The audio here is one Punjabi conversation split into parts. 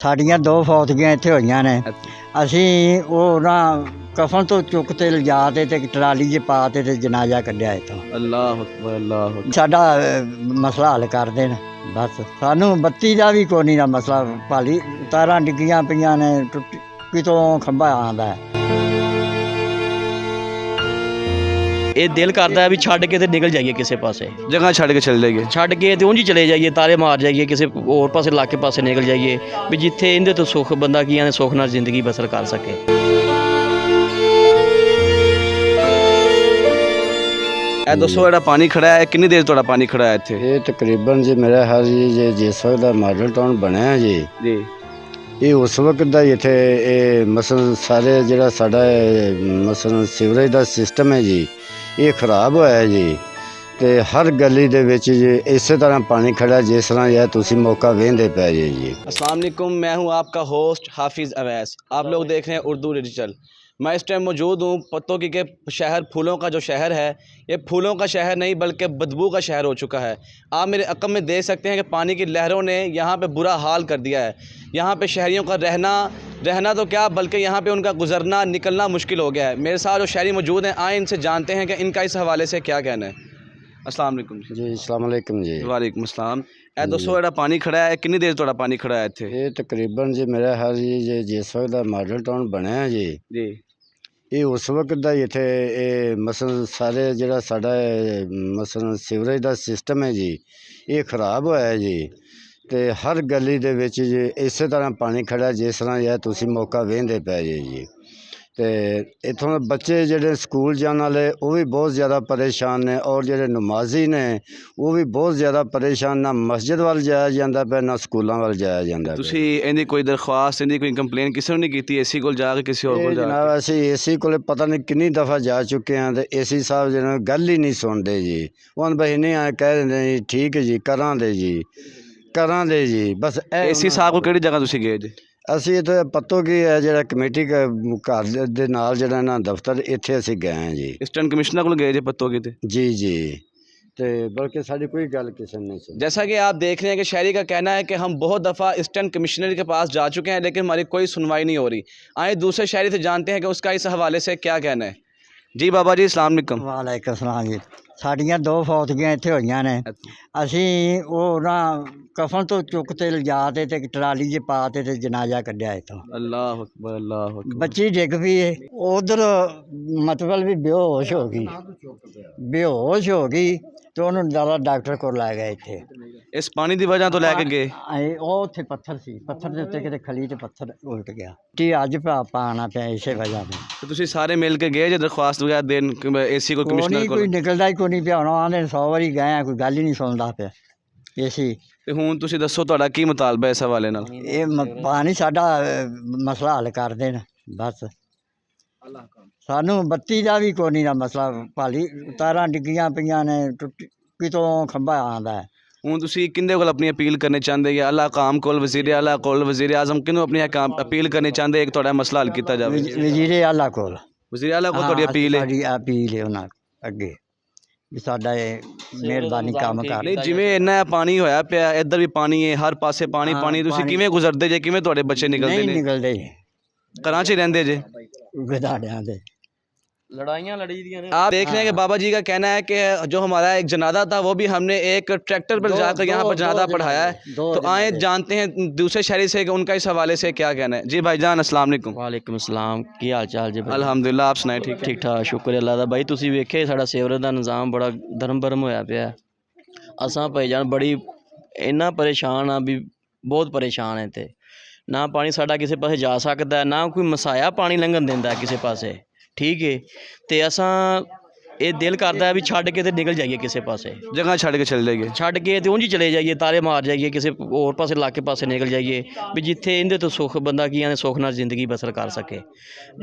ਸਾਡੀਆਂ ਦੋ ਫੌਤਗੀਆਂ ਇੱਥੇ ਹੋਈਆਂ ਨੇ। ਅਸੀਂ ਉਹ ਨਾ ਕਫਨ ਤੋਂ ਚੁੱਕ ਤੇ ਲਿਜਾ ਤੇ ਟਰਾਲੀ 'ਚ ਪਾ ਤੇ ਜਨਾਜ਼ਾ ਕੱਢਿਆ ਇੱਥੋਂ। ਅੱਲਾਹੁ ਅਕਬਰ ਅੱਲਾਹੁ ਅਕਬਰ। ਸਾਡਾ ਮਸਲਾ ਹੱਲ ਕਰ ਦੇਣ ਬਸ। ਸਾਨੂੰ ਬੱਤੀ ਦਾ ਵੀ ਕੋਈ ਨਹੀਂ ਦਾ ਮਸਲਾ ਭਾਲੀ, ਤਾਰਾਂ ਡਿੱਗੀਆਂ ਪਈਆਂ ਨੇ, ਕਿਤੋਂ ਖੰਭਾ ਆਉਂਦਾ। ਇਹ ਦਿਲ ਕਰਦਾ ਹੈ ਵੀ ਛੱਡ ਕੇ ਤੇ ਨਿਕਲ ਜਾਈਏ ਕਿਸੇ ਪਾਸੇ, ਜਗ੍ਹਾ ਛੱਡ ਕੇ ਚਲੇ ਜਾਈਏ, ਛੱਡ ਕੇ ਤੇ ਉਂਝ ਹੀ ਚਲੇ ਜਾਈਏ, ਤਾਰੇ ਮਾਰ ਜਾਈਏ, ਕਿਸੇ ਹੋਰ ਪਾਸੇ ਇਲਾਕੇ ਪਾਸੇ ਨਿਕਲ ਜਾਈਏ ਵੀ ਜਿੱਥੇ ਇਹਦੇ ਤੋਂ ਸੁੱਖ ਬੰਦਾ ਕੀ ਆਨੇ ਸੁੱਖ ਨਾਲ ਜ਼ਿੰਦਗੀ ਬਸਰ ਕਰ ਸਕੇ। ਇਹ ਦੱਸੋ ਜਿਹੜਾ ਪਾਣੀ ਖੜਾ ਹੈ ਕਿੰਨੀ ਦੇਰ ਤੁਹਾਡਾ ਪਾਣੀ ਖੜਾ ਹੈ ਇੱਥੇ? ਇਹ ਤਕਰੀਬਨ ਜੀ ਮੇਰਾ ਹਾਲ ਜੀ ਜਿਸ ਵਕਤ ਦਾ ਮਾਡਲ ਟਾਊਨ ਬਣਿਆ ਜੀ, ਇਹ ਉਸ ਵਕਤ ਦਾ ਹੀ ਇੱਥੇ ਇਹ ਮਸਲ ਸਾਰੇ ਜਿਹੜਾ ਸਾਡਾ ਮਸਲ ਸੀਵਰੇਜ ਦਾ ਸਿਸਟਮ ਹੈ ਜੀ, ਇਹ ਖਰਾਬ ਹੋਇਆ ਜੀ। ਤੇ ਹਰ ਗਲੀ ਦੇ ਵਿੱਚ ਜੀ ਇਸੇ ਤਰ੍ਹਾਂ ਪਾਣੀ खड़ा जिस तरह यह तुसी मौका वेंदे पै जी। अस्सलाम वालेकुम, मैं हूं आपका होस्ट हाफिज़ अवैस। आप लोग देख रहे हैं उर्दू डिजिटल। मैं इस टाइम मौजूद हूं पत्तों की के शहर, फूलों का जो शहर है, ये फूलों का शहर नहीं बल्कि बदबू का शहर हो चुका है। आप मेरे अक़ब में देख सकते हैं कि पानी की लहरों ने यहाँ पे बुरा हाल कर दिया है। यहाँ पे शहरियों का रहना तो क्या बल्कि यहाँ पे उनका गुजरना निकलना मुश्किल हो गया है। मेरे साथ जो शहरी मौजूद हैं, आए इनसे जानते हैं कि इनका इस हवाले से क्या कहना है। अस्सलाम वालेकुम जी। अस्सलाम वालेकुम जी। वालेकुम अस्सलाम। ए दोस्तों ਜਿਹੜਾ ਪਾਣੀ ਖੜਾ ਹੈ ਕਿੰਨੀ ਦੇਰ ਤੁਹਾਡਾ ਪਾਣੀ ਖੜਾ ਹੈ ਇੱਥੇ? ਇਹ ਤਕਰੀਬਨ ਜੀ ਮੇਰਾ ਹਾਲ ਜੀ ਜਿਸ ਵਕਤ ਦਾ ਮਾਡਲ ਟਾਊਨ ਬਣਿਆ ਜੀ, ਇਹ ਉਸ ਵਕਤ ਦਾ ਹੀ ਇੱਥੇ ਇਹ ਮਸਲ ਸਾਰੇ ਜਿਹੜਾ ਸਾਡਾ ਮਸਲ ਸੀਵਰੇਜ ਦਾ ਸਿਸਟਮ ਹੈ ਜੀ, ਇਹ ਖਰਾਬ ਹੋਇਆ ਜੀ। ਤੇ ਹਰ ਗਲੀ ਦੇ ਵਿੱਚ ਜੀ ਇਸੇ ਤਰ੍ਹਾਂ ਪਾਣੀ ਖੜਾ ਜਿਸ ਤਰ੍ਹਾਂ ਇਹ ਤੁਸੀਂ ਮੌਕਾ ਵੇਂਦੇ ਪੈ ਜੀ। ਤੇ ਇੱਥੋਂ ਦੇ ਬੱਚੇ ਜਿਹੜੇ ਸਕੂਲ ਜਾਣ ਵਾਲੇ ਉਹ ਵੀ ਬਹੁਤ ਜ਼ਿਆਦਾ ਪਰੇਸ਼ਾਨ ਨੇ, ਔਰ ਜਿਹੜੇ ਨਮਾਜ਼ੀ ਨੇ ਉਹ ਵੀ ਬਹੁਤ ਜ਼ਿਆਦਾ ਪਰੇਸ਼ਾਨ। ਨਾ ਮਸਜਿਦ ਵੱਲ ਜਾਇਆ ਜਾਂਦਾ ਪਿਆ, ਨਾ ਸਕੂਲਾਂ ਵੱਲ ਜਾਇਆ ਜਾਂਦਾ। ਤੁਸੀਂ ਇਹਦੀ ਕੋਈ ਦਰਖਾਸਤ, ਇਹਦੀ ਕੋਈ ਕੰਪਲੇਨ ਕਿਸੇ ਨੂੰ ਨਹੀਂ ਕੀਤੀ? ਏਸੀ ਕੋਲ ਜਾ ਕੇ ਕਿਸੇ ਹੋਰ ਕੋਲ ਜਾ ਜਨਾਬ ਅਸੀਂ ਏਸੀ ਕੋਲੇ ਪਤਾ ਨਹੀਂ ਕਿੰਨੀ ਦਫਾ ਜਾ ਚੁੱਕੇ ਹਾਂ ਤੇ ਏਸੀ ਸਾਹਿਬ ਜਿਹਨਾਂ ਗੱਲ ਹੀ ਨਹੀਂ ਸੁਣਦੇ ਜੀ। ਉਹਨਾਂ ਬਈ ਨਹੀਂ ਆਏ ਕਹਿ ਦਿੰਦੇ ਜੀ ਠੀਕ ਹੈ ਜੀ ਕਰਾਂਦੇ ਜੀ ਬਸ। ਏਸੀ ਸਾਹਿਬ ਕੋਲ ਕਿਹੜੀ ਜਗ੍ਹਾ ਤੁਸੀਂ ਗਏ ਜੀ? ਅਸੀਂ ਇੱਥੇ ਪੱਤੋ ਕੀ ਹੈ ਜਿਹੜਾ ਕਮੇਟੀ ਘਰ ਦੇ ਨਾਲ ਜਿਹੜਾ ਨਾ ਦਫ਼ਤਰ, ਇੱਥੇ ਅਸੀਂ ਗਏ ਹਾਂ ਜੀ। ਅਸਿਸਟੈਂਟ ਕमिश्नर ਕੋਲ ਗਏ ਜੀ ਪੱਤੋ ਕੀ? जी। तो बल्कि साड़ी कोई गल किसी ने सुनी। जैसा कि आप देख रहे हैं कि शहरी का कहना है कि हम बहुत दफ़ा असिस्टेंट कमिश्नर के पास जा चुके हैं लेकिन हमारी कोई सुनवाई नहीं हो रही। आए दूसरे शहरी से जानते हैं कि उसका इस हवाले से क्या कहना है। जी बाबा जी अस्सलाम वालेकुम। ਵਾਲੇਕੁਮ ਸਲਾਮ ਜੀ। ਸਾਡੀਆਂ ਦੋ ਫੌਤਗੀਆਂ ਇੱਥੇ ਹੋਈਆਂ ਨੇ। ਅਸੀਂ ਉਹ ਨਾ ਕਫਨ ਤੋਂ ਚੁੱਕ ਤੇ ਲਿਜਾ ਤੇ ਟਰਾਲੀ 'ਚ ਪਾ ਤੇ ਜਨਾਜ਼ਾ ਕੱਢਿਆ ਇੱਥੋਂ। ਅੱਲਾਹੁ ਅਕਬਰ ਅੱਲਾਹੁ ਅਕਬਰ। ਬੱਚੀ ਡਿੱਗ ਪਈ ਉਧਰ, ਮਤਲਬ ਵੀ ਬੇਹੋਸ਼ ਹੋ ਗਈ ਤੇ ਉਹਨੂੰ ਡਾਕਟਰ ਕੋਲ ਲੈ ਗਏ ਇੱਥੇ। ਇਸ ਪਾਣੀ ਦੀ ਵਜ੍ਹਾ ਤੋਂ ਲੈ ਕੇ ਗਏ? ਉਹ ਉੱਥੇ ਪੱਥਰ ਸੀ, ਪੱਥਰ ਦੇ ਉੱਤੇ ਕਿਤੇ ਖਲੀ ਤੇ ਪੱਥਰ ਉਲਟ ਗਿਆ ਤੇ ਅੱਜ ਪਾਣਾ ਪਿਆ ਇਸੇ ਵਜ੍ਹਾ ਤੋਂ। ਤੇ ਤੁਸੀਂ ਸਾਰੇ ਮਿਲ ਕੇ ਗਏ ਜੇ ਦਰਖਾਸਤ ਵਗੈਰਾ ਦੇਣ ਏਸੀ ਕੋਲ, ਕਮਿਸ਼ਨਰ ਕੋਲ? ਕੋਈ ਨਿਕਲਦਾ ਹੀ ਕੋਈ ਨਹੀਂ ਪਿਆ। ਹੁਣ ਆਂਦੇ 100 ਵਾਰੀ ਗਏ ਆ, ਕੋਈ ਗੱਲ ਹੀ ਨਹੀਂ ਸੁਣਦਾ ਪਿਆ ਏਸੀ। ਤੇ ਹੁਣ ਤੁਸੀਂ ਦੱਸੋ ਤੁਹਾਡਾ ਕੀ ਮੁਤਾਲਬਾ ਇਸ ਹਵਾਲੇ ਨਾਲ? ਇਹ ਪਾਣੀ ਸਾਡਾ ਮਸਲਾ ਹੱਲ ਕਰ ਦੇਣ ਬਸ। ਸਾਨੂੰ ਬੱਤੀ ਦਾ ਵੀ ਕੋਈ ਨਹੀਂ ਦਾ ਮਸਲਾ ਭਾਲੀ, ਤਾਰਾਂ ਡਿੱਗੀਆਂ ਪਈਆਂ ਨੇ, ਕਿਤੋਂ ਖੰਭਾ ਆਉਂਦਾ। ਹੁਣ ਤੁਸੀਂ ਕਿਹਦੇ ਕੋਲ ਆਪਣੀ ਅਪੀਲ ਕਰਨੀ ਚਾਹੁੰਦੇ ਜਾਂ ਅੱਲਾ ਕਾਮ ਕੋਲ, ਵਜ਼ੀਰ ਆਲਾ ਕੋਲ, ਵਜ਼ੀਰ ਆਜ਼ਮ ਕਿਹਨੂੰ ਆਪਣੀ ਅਪੀਲ ਕਰਨੀ ਚਾਹੁੰਦੇ ਕਿ ਤੁਹਾਡਾ ਮਸਲਾ ਹੱਲ ਕੀਤਾ ਜਾਵੇ? ਵਜ਼ੀਰ ਆਲਾ ਕੋਲ। ਵਜ਼ੀਰ ਆਲਾ ਕੋਲ ਤੁਹਾਡੀ ਅਪੀਲ ਹੈ? ਸਾਡੀ ਅਪੀਲ ਹੈ ਉਹਨਾਂ ਅੱਗੇ ਵੀ ਸਾਡਾ ਇਹ ਮਿਹਰਬਾਨੀ ਕੰਮ ਕਰ। ਨਹੀਂ ਜਿਵੇਂ ਇੰਨਾ ਪਾਣੀ ਹੋਇਆ ਪਿਆ, ਇੱਧਰ ਵੀ ਪਾਣੀ ਹੈ, ਹਰ ਪਾਸੇ ਪਾਣੀ, ਤੁਸੀਂ ਕਿਵੇਂ ਗੁਜ਼ਰਦੇ ਜੇ? ਕਿਵੇਂ ਤੁਹਾਡੇ ਬੱਚੇ ਨਿਕਲਦੇ ਨੇ? ਨਹੀਂ ਨਿਕਲਦੇ ਘਰਾਂ 'ਚ ਰਹਿੰਦੇ ਜੇ? ਗਧਾੜਿਆਂ ਦੇ लड़ाइयाँ लड़ी दी ने। आप देख रहे हैं कि बाबा जी का कहना है कि जो हमारा एक जनाजा था वो भी हमने एक ट्रैक्टर पर जाकर यहाँ पर जनाजा पढ़ाया है। तो आए जानते हैं दूसरे शहरी से कि उनका इस हवाले से क्या कहना है। जी भाईजान अस्सलाम वालेकुम। वालेकुम अस्सलाम, की हाल चाल जी? अल्हम्दुलिल्लाह, आप सुनाए? ठीक ठाक शुक्र अल्लाह दा। भाई तुसीं वेखे साडा सेवरेज दा निज़ाम बड़ा धर्म भरम होया पिया। असां भाईजान बड़ी इन्ना परेशान हाँ भी बहुत परेशान है। ते ना पानी साडा किसी पासे जा सकदा, ना कोई मसाया पानी लंघन दिंदा किसी पासे, ठीक है। तो असां ये दिल करता है भी छड्ड के ते निकल जाइए किसी पासे, जगह छड्ड के चले जाइए, छड्ड के ते ਉਂਝ ही चले जाइए, तारे मार जाइए, किसी होर पासे इलाके पासे निकल जाइए भी जिथे इहदे तो सुख बंदा की आने सुख नाल जिंदगी बसर कर सके।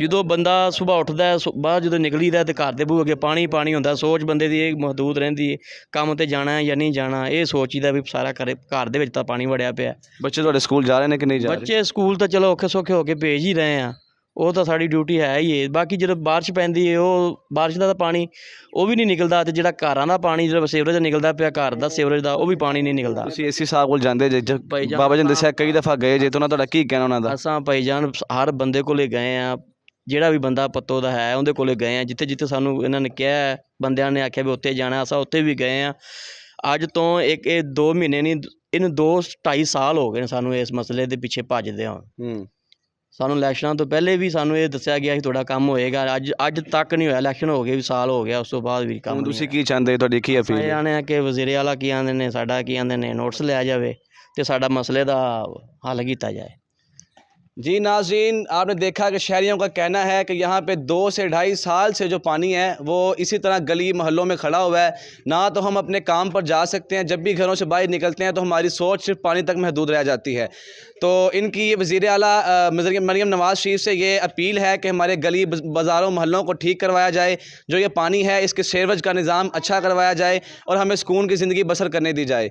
जो बंदा सुबह उठदा है, बाहर जो निकलीदा तो घर दे बूहे अगे पानी हुंदा, सोच बंदे दी महदूद रहिंदी है, काम ते जाना या नहीं जाना ये सोचीदा भी सारा घर दे विच तां पानी वड़िया पिया। बच्चे तुहाडे स्कूल जा रहे हैं कि नहीं जा रहे? बच्चे स्कूल तो चलो औखे सौखे होके भेज ही रहे हैं, ਉਹ ਤਾਂ ਸਾਡੀ ਡਿਊਟੀ ਹੈ ਹੀ ਹੈ। ਬਾਕੀ ਜਦੋਂ ਬਾਰਿਸ਼ ਪੈਂਦੀ ਹੈ ਉਹ ਬਾਰਿਸ਼ ਦਾ ਤਾਂ ਪਾਣੀ ਉਹ ਵੀ ਨਹੀਂ ਨਿਕਲਦਾ, ਅਤੇ ਜਿਹੜਾ ਘਰਾਂ ਦਾ ਪਾਣੀ ਜਿਹੜਾ ਸੀਵਰੇਜ ਦਾ ਨਿਕਲਦਾ ਪਿਆ ਘਰ ਦਾ ਸੀਵਰੇਜ ਦਾ ਉਹ ਵੀ ਪਾਣੀ ਨਹੀਂ ਨਿਕਲਦਾ। ਤੁਸੀਂ ਏਸੀ ਸਾਹਿਬ ਕੋਲ ਜਾਂਦੇ ਜੇ ਭਾਈ ਜਾਨ ਬਾਬਾ ਜੀ ਨੇ ਦੱਸਿਆ ਕਈ ਦਫਾ ਗਏ ਜੇ, ਤਾਂ ਉਹਨਾਂ ਤੁਹਾਡਾ ਕੀ ਕਹਿਣਾ ਉਹਨਾਂ ਦਾ? ਅਸਾਂ ਭਾਈ ਜਾਨ ਹਰ ਬੰਦੇ ਕੋਲੇ ਗਏ ਆ, ਜਿਹੜਾ ਵੀ ਬੰਦਾ ਪੱਤੋ ਦਾ ਹੈ ਉਹਦੇ ਕੋਲੇ ਗਏ ਆ, ਜਿੱਥੇ ਜਿੱਥੇ ਸਾਨੂੰ ਇਹਨਾਂ ਨੇ ਕਿਹਾ ਹੈ, ਬੰਦਿਆਂ ਨੇ ਆਖਿਆ ਵੀ ਉੱਥੇ ਜਾਣਾ, ਅਸਾਂ ਉੱਥੇ ਵੀ ਗਏ ਆ। ਅੱਜ ਤੋਂ ਇਹ 2 ਮਹੀਨੇ ਨਹੀਂ, ਇਹਨੂੰ 2-2.5 ਸਾਲ ਹੋ ਗਏ ਨੇ ਸਾਨੂੰ ਇਸ ਮਸਲੇ ਦੇ ਪਿੱਛੇ ਭੱਜਦੇ ਹਾਂ। ਸਾਨੂੰ ਇਲੈਕਸ਼ਨਾਂ ਤੋਂ ਪਹਿਲੇ ਵੀ ਸਾਨੂੰ ਇਹ ਦੱਸਿਆ ਗਿਆ ਸੀ ਤੁਹਾਡਾ ਕੰਮ ਹੋਏਗਾ, ਅੱਜ ਤੱਕ ਨਹੀਂ ਹੋਇਆ। ਇਲੈਕਸ਼ਨ ਹੋ ਗਏ ਵੀ ਸਾਲ ਹੋ ਗਿਆ, ਉਸ ਤੋਂ ਬਾਅਦ ਵੀ ਕੰਮ ਹੁਣ ਤੁਸੀਂ ਕੀ ਚਾਹੁੰਦੇ, ਤੁਹਾਡੀ ਕੀ ਅਪੀਲ ਇਹ ਹੈ? ਆਣੇ ਆ ਕਿ ਵਜ਼ੀਰ ਆਲਾ ਕੀ ਆਂਦੇ ਨੇ, ਸਾਡਾ ਕੀ ਆਂਦੇ ਨੇ, ਨੋਟਿਸ ਲਿਆ ਜਾਵੇ ਅਤੇ ਸਾਡਾ ਮਸਲੇ ਦਾ हल ਕੀਤਾ जाए। जी नाज़रीन, आपने देखा कि शहरियों का कहना है कि यहाँ पे 2 से 2.5 साल से जो पानी है वो इसी तरह गली मोहल्लों में खड़ा हुआ है। ना तो हम अपने काम पर जा सकते हैं, जब भी घरों से बाहर निकलते हैं तो हमारी सोच सिर्फ पानी तक महदूद रह जाती है। तो इनकी वज़ीर आला मरियम नवाज़ शरीफ से ये अपील है कि हमारे गली बाज़ारों मोहल्लों को ठीक करवाया जाए, जो ये पानी है इसके सीवरेज का निज़ाम अच्छा करवाया जाए और हमें सुकून की ज़िंदगी बसर करने दी जाए।